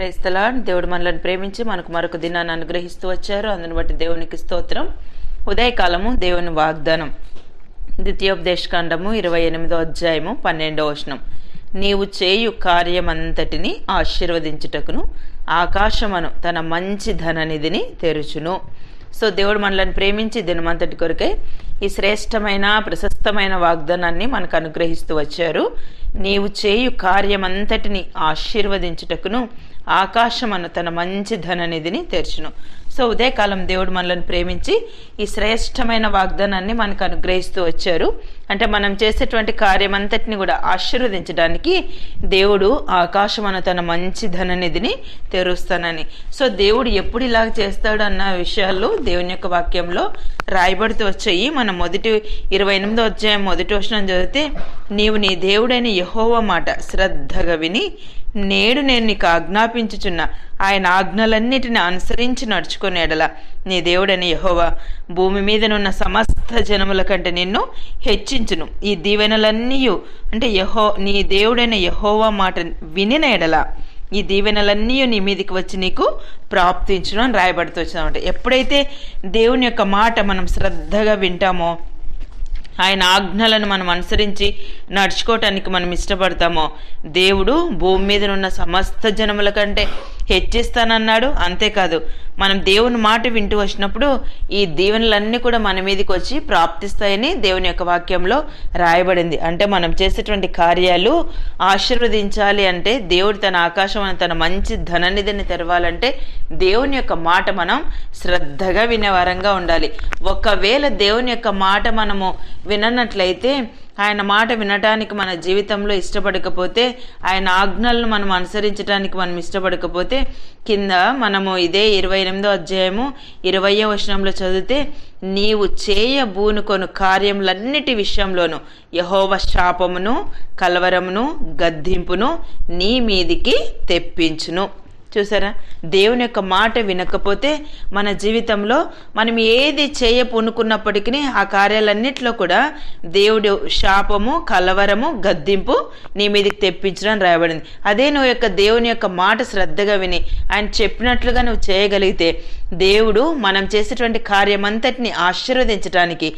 Praise the lord. దేవుడు మనల్ని ప్రేమించి మనకు మరొక దినాన్ని అనుగ్రహిస్తూ వచ్చారు. అందుని బట్టి దేవునికి స్తోత్రం. ఉదయకాలము దేవుని వాగ్దానం. ద్వితీయోపదేశకాండము 28వ అధ్యాయము 12వ వచనం. నీవు చేయు కార్యమంతటిని ఆశీర్వదించుటకును ఆకాశమును తన మంచి ధననిధిని తెరుచును. సో దేవుడు మనల్ని ప్రేమించి దినమంతటి కొరకై ఈ శ్రేష్టమైన ప్రశస్తమైన వాగ్దానాన్ని మనకు అనుగ్రహిస్తూ వచ్చారు. నీవు చేయు కార్యమంతటిని ఆశీర్వదించుటకును ఆకాశమును తన మంచి ధననిధిని తెరచును. సో ఉదయకాలం దేవుడు మనల్ని ప్రేమించి ఈ శ్రేష్టమైన వాగ్దానాన్ని మనకు అనుగ్రహిస్తూ వచ్చారు. అంటే మనం చేసేటువంటి కార్యమంతటిని కూడా ఆశీర్వదించడానికి దేవుడు ఆకాశమును తన మంచి ధననిధిని తెరుస్తానని. సో దేవుడు ఎప్పుడు ఇలాగ చేస్తాడు అన్న విషయాలు దేవుని యొక్క వాక్యంలో రాయబడుతూ వచ్చాయి. మనం 28వ అధ్యాయం 1వ వచనం చదివితే, నీవు నీ దేవుడైన యెహోవా మాట శ్రద్ధగా విని నేడు నేను నీకు ఆజ్ఞాపించుచున్న ఆయన ఆజ్ఞలన్నిటిని అనుసరించి నడుచుకునే ఎడల నీ దేవుడైన యెహోవా భూమి మీదనున్న సమస్త జనముల కంటే నిన్ను హెచ్చించును. ఈ దీవెనలన్నీ అంటే నీ దేవుడైన యెహోవా మాట వినిన ఎడల ఈ దీవెనలన్నీ నీ మీదకి వచ్చి నీకు ప్రాప్తించును అని రాయబడుతూ వచ్చిందన్నమాట. ఎప్పుడైతే దేవుని యొక్క మాట మనం శ్రద్ధగా వింటామో, ఆయన ఆజ్ఞలను మనం అనుసరించి నడుచుకోవటానికి మనం ఇష్టపడతామో, దేవుడు భూమి మీద ఉన్న సమస్త జనముల కంటే హెచ్చిస్తానన్నాడు. అంతేకాదు, మనం దేవుని మాట వింటూ వచ్చినప్పుడు ఈ దీవెనలన్నీ కూడా మన మీదకి వచ్చి ప్రాప్తిస్తాయని దేవుని యొక్క వాక్యంలో రాయబడింది. అంటే మనం చేసేటువంటి కార్యాలు ఆశీర్వదించాలి అంటే, దేవుడు తన ఆకాశం తన మంచి ధననిధిని తెరవాలంటే దేవుని యొక్క మాట మనం శ్రద్ధగా వినేవారంగా ఉండాలి. ఒకవేళ దేవుని యొక్క మాట మనము విననట్లయితే, ఆయన మాట వినటానికి మన జీవితంలో ఇష్టపడకపోతే, ఆయన ఆజ్ఞలను మనం అనుసరించడానికి మనం ఇష్టపడకపోతే, కింద మనము ఇదే 28వ అధ్యాయము 20వ వచనంలో చదివితే, నీవు చేయబూనుకొను కార్యములన్నిటి విషయంలోనూ యెహోవా శాపమును కలవరమును గద్దింపును నీ మీదికి తెప్పించును. చూసారా, దేవుని యొక్క మాట వినకపోతే మన జీవితంలో మనం ఏది చేయపూనుకున్నప్పటికీ ఆ కార్యాలన్నింటిలో కూడా దేవుడు శాపము కలవరము గద్దింపు నీ మీదకి తెప్పించడం రాయబడింది. అదే నువ్వు యొక్క దేవుని యొక్క మాట శ్రద్ధగా విని ఆయన చెప్పినట్లుగా నువ్వు చేయగలిగితే, దేవుడు మనం చేసేటువంటి కార్యమంతటిని ఆశీర్వదించడానికి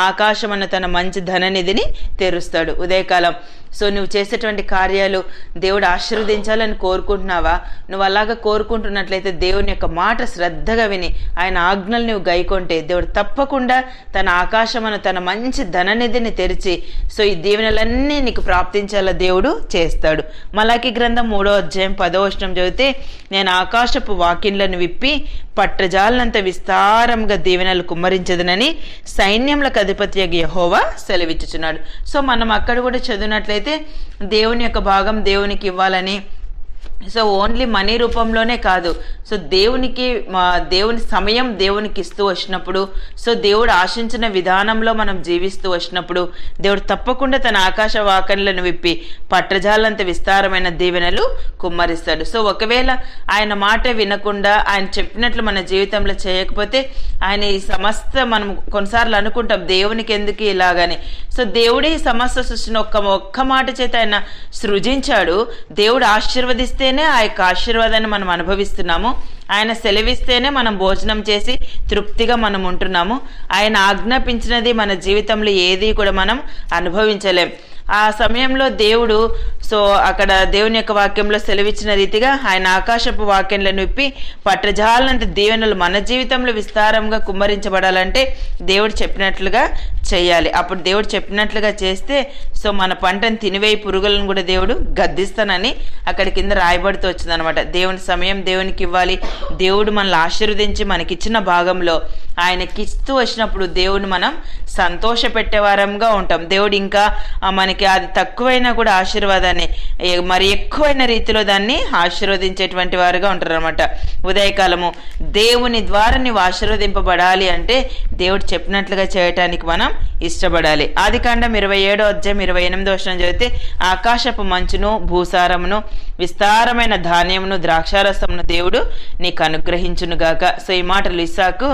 ఆకాశమన్న తన మంచి ధననిధిని తెరుస్తాడు. ఉదయకాలం సో నువ్వు చేసేటువంటి కార్యాలు దేవుడు ఆశీర్వదించాలని కోరుకుంటున్నావా? నువ్వు అలాగా కోరుకుంటున్నట్లయితే దేవుని యొక్క మాట శ్రద్ధగా విని ఆయన ఆజ్ఞలు నువ్వు గైకొంటే, దేవుడు తప్పకుండా తన ఆకాశమును తన మంచి ధననిధిని తెరిచి సో ఈ దీవెనలన్నీ నీకు ప్రాప్తించేలా దేవుడు చేస్తాడు. మలాకి గ్రంథం 3వ అధ్యాయం 10వ వచనం చదివితే, నేను ఆకాశపు వాకిన్లను విప్పి పట్టజాలనంత విస్తారంగా దీవెనలు కుమ్మరించదనని సైన్యములకు అధిపతి యెహోవా సెలవిచ్చుచున్నాడు. సో మనం అక్కడ కూడా చదివినట్లయితే దేవుని యొక్క భాగం దేవునికి ఇవ్వాలని, సో ఓన్లీ మనీ రూపంలోనే కాదు, సో దేవుని సమయం దేవునికి ఇస్తూ వచ్చినప్పుడు, సో దేవుడు ఆశించిన విధానంలో మనం జీవిస్తూ వచ్చినప్పుడు దేవుడు తప్పకుండా తన ఆకాశ వాకన్లను విప్పి పట్టజాలంత విస్తారమైన దీవెనలు కుమ్మరిస్తాడు. సో ఒకవేళ ఆయన మాట వినకుండా ఆయన చెప్పినట్లు మన జీవితంలో చేయకపోతే, ఆయన ఈ సమస్త మనం కొన్నిసార్లు అనుకుంటాం దేవునికి ఎందుకు ఇలాగని. సో దేవుడే ఈ సమస్త సృష్టిని ఒక్క మాట చేత ఆయన సృజించాడు. దేవుడు ఆశీర్వదిస్తేనే ఆ యొక్క ఆశీర్వాదాన్ని మనం అనుభవిస్తున్నాము. ఆయన సెలవిస్తేనే మనం భోజనం చేసి తృప్తిగా మనం ఉంటున్నాము. ఆయన ఆజ్ఞాపించినది మన జీవితంలో ఏది కూడా మనం అనుభవించలేం. ఆ సమయంలో దేవుడు సో అక్కడ దేవుని యొక్క వాక్యంలో సెలవిచ్చిన రీతిగా ఆయన ఆకాశపు వాక్యంలను విప్పి పట్టజాలనంత దీవెనలు మన జీవితంలో విస్తారంగా కుమ్మరించబడాలంటే దేవుడు చెప్పినట్లుగా చేయాలి. అప్పుడు దేవుడు చెప్పినట్లుగా చేస్తే సో మన పంటను తినివేయి పురుగులను కూడా దేవుడు గద్దిస్తానని అక్కడ కింద రాయబడుతూ వచ్చింది అనమాట. దేవుని సమయం దేవునికి ఇవ్వాలి. దేవుడు మనల్ని ఆశీర్వదించి మనకిచ్చిన భాగంలో ఆయనకిస్తూ వచ్చినప్పుడు దేవుని మనం సంతోష పెట్టేవారంగా ఉంటాం. దేవుడు ఇంకా మనకి అది తక్కువైనా కూడా ఆశీర్వాదాన్ని మరి ఎక్కువైన రీతిలో దాన్ని ఆశీర్వదించేటువంటి వారుగా ఉంటారు అనమాట. ఉదయకాలము దేవుని ద్వారా నువ్వు ఆశీర్వదింపబడాలి అంటే దేవుడు చెప్పినట్లుగా చేయటానికి మనం ఇష్టపడాలి. ఆదికాండం 27వ అధ్యాయం 28వ వచనం చదివితే, ఆకాశపు మంచును భూసారమును విస్తారమైన ధాన్యమును ద్రాక్షారసమును దేవుడు నీకు అనుగ్రహించునుగాక. సో ఈ మాటలు ఇస్సాకు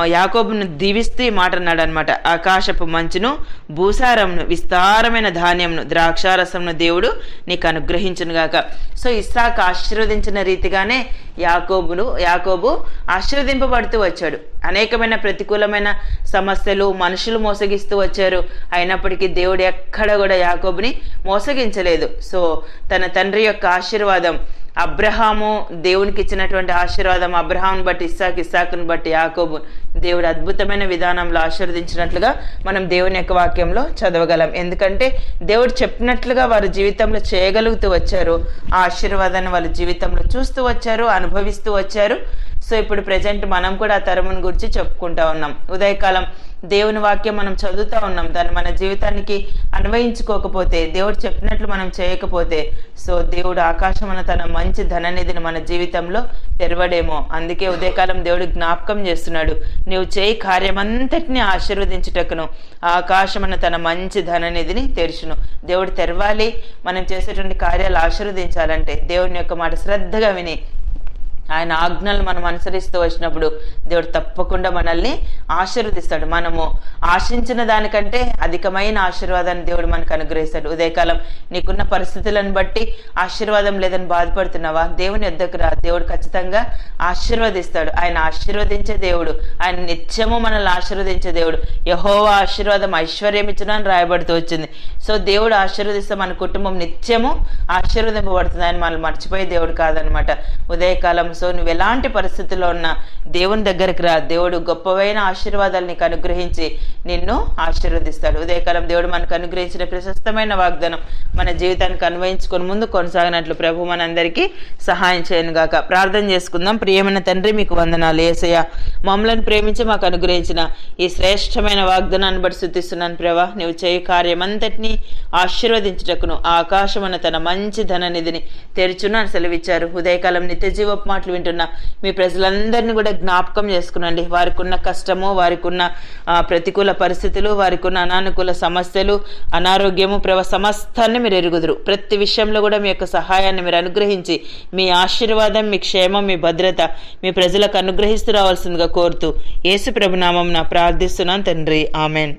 యాకోబును దీవిస్తూ ఈ మాట అన్నాడు అనమాట. ఆకాశపు మంచును, భూసారమును, విస్తారమైన ధాన్యమును, ద్రాక్షారసమును దేవుడు నీకు అనుగ్రహించునుగాక. సో ఇస్సాకు ఆశీర్వదించిన రీతిగానే యాకోబు ఆశీర్వదింపబడుతూ వచ్చాడు. అనేకమైన ప్రతికూలమైన సమస్యలు, మనుషులు మోసగిస్తూ వచ్చారు. అయినప్పటికీ దేవుడు ఎక్కడ కూడా యాకోబుని మోసగించలేదు. సో తన తండ్రి యొక్క ఆశీర్వాదం, అబ్రహాము దేవునికి ఇచ్చినటువంటి ఆశీర్వాదం, అబ్రహామును బట్టి ఇస్సాకును బట్టి యాకోబు దేవుడు అద్భుతమైన విధానంలో ఆశీర్వదించినట్లుగా మనం దేవుని యొక్క వాక్యంలో చదవగలం. ఎందుకంటే దేవుడు చెప్పినట్లుగా వారి జీవితంలో చేయగలుగుతూ వచ్చారు. ఆ ఆశీర్వాదాన్ని వాళ్ళ జీవితంలో చూస్తూ వచ్చారు, అనుభవిస్తూ వచ్చారు. సో ఇప్పుడు ప్రజెంట్ మనం కూడా ఆ తరమును గురించి చెప్పుకుంటా ఉన్నాం. ఉదయకాలం దేవుని వాక్యం మనం చదువుతూ ఉన్నాం. దాన్ని మన జీవితానికి అన్వయించుకోకపోతే, దేవుడు చెప్పినట్లు మనం చేయకపోతే, సో దేవుడు ఆకాశమున తన మంచి ధననిధిని మన జీవితంలో తెరవడేమో. అందుకే ఉదయకాలం దేవుడు జ్ఞాపకం చేస్తున్నాడు, నీవు చేయి కార్యమంతటిని ఆశీర్వదించుటకును ఆకాశమున తన మంచి ధననిధిని తెరుచును. దేవుడు తెరవాలి. మనం చేసేటువంటి కార్యాలు ఆశీర్వదించాలంటే దేవుని యొక్క మాట శ్రద్ధగా విని ఆయన ఆజ్ఞలు మనం అనుసరిస్తూ వచ్చినప్పుడు దేవుడు తప్పకుండా మనల్ని ఆశీర్వదిస్తాడు. మనము ఆశించిన దానికంటే అధికమైన ఆశీర్వాదాన్ని దేవుడు మనకు అనుగ్రహిస్తాడు. ఉదయకాలం నీకున్న పరిస్థితులను బట్టి ఆశీర్వాదం లేదని బాధపడుతున్నావా? దేవుని యొద్దకు రా. దేవుడు ఖచ్చితంగా ఆశీర్వదిస్తాడు. ఆయన ఆశీర్వదించే దేవుడు. ఆయన నిత్యము మనల్ని ఆశీర్వదించే దేవుడు. యెహోవా ఆశీర్వాదం ఐశ్వర్యం ఇచ్చును అని రాయబడుతూ వచ్చింది. సో దేవుడు ఆశీర్వదిస్తే మన కుటుంబం నిత్యము ఆశీర్వదింపబడుతుంది. ఆయన మనల్ని మర్చిపోయే దేవుడు కాదనమాట. ఉదయకాలం సో నువ్వు ఎలాంటి పరిస్థితుల్లో ఉన్నా దేవుని దగ్గరికి రా. దేవుడు గొప్పవైన ఆశీర్వాదాలు నీకు అనుగ్రహించి నిన్ను ఆశీర్వదిస్తాడు. ఉదయకాలం దేవుడు మనకు అనుగ్రహించిన ప్రశస్తమైన వాగ్దానం మన జీవితానికి అన్వయించుకొని ముందు కొనసాగినట్లు ప్రభు మనందరికీ సహాయం చేయను గాక. ప్రార్థన చేసుకుందాం. ప్రియమైన తండ్రి, మీకు వందనాలు యేసయ్య. మమ్మల్ని ప్రేమించి మాకు అనుగ్రహించిన ఈ శ్రేష్టమైన వాగ్దానాన్ని బట్టి స్తుతిస్తున్నాను ప్రభా. నువ్వు చేయ కార్యమంతటినీ ఆశీర్వదించుటకును ఆకాశమున తన మంచి ధననిధిని తెరుచును అని సెలవిచ్చారు. ఉదయకాలం నిత్య జీవపు మాటలు వింటున్న మీ ప్రజలందరినీ కూడా జ్ఞాపకం చేసుకునండి. వారికి ఉన్న కష్టము, వారికి ఉన్న ప్రతికూల పరిస్థితులు, వారికి ఉన్న అనానుకూల సమస్యలు, అనారోగ్యము సమస్తాన్ని మీరు ఎరుగుదురు. ప్రతి విషయంలో కూడా మీ యొక్క సహాయాన్ని మీరు అనుగ్రహించి మీ ఆశీర్వాదం, మీ క్షేమం, మీ భద్రత మీ ప్రజలకు అనుగ్రహిస్తూ రావాల్సిందిగా కోరుతూ యేసు ప్రభు నామమున ప్రార్థిస్తున్నాను తండ్రి. ఆమెన్.